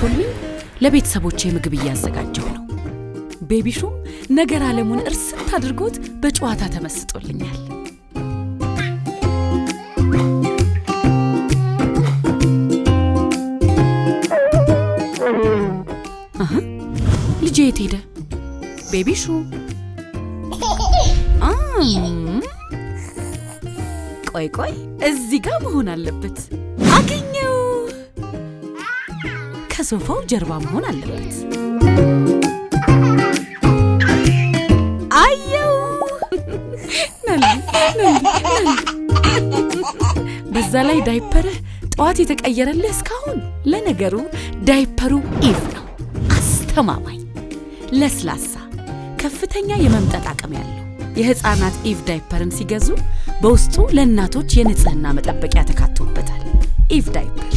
ተሟልቶልኝ ለቤተሰቦቼ ምግብ እያዘጋጀው ነው። ቤቢሹም ነገር ዓለሙን እርስት አድርጎት በጨዋታ ተመስጦልኛል። ልጄ የት ሄደ? ቤቢሹ ቆይ እዚህ ጋር መሆን አለበት። አገኘው። ከሶፋው ጀርባ መሆን አለበት። አየው። በዛ ላይ ዳይፐርህ ጠዋት የተቀየረልህ እስካሁን። ለነገሩ ዳይፐሩ ኢቭ ነው። አስተማማኝ፣ ለስላሳ፣ ከፍተኛ የመምጠጥ አቅም ያለው የህፃናት ኢቭ ዳይፐርን ሲገዙ በውስጡ ለእናቶች የንጽህና መጠበቂያ ተካቶበታል። ኢቭ ዳይፐር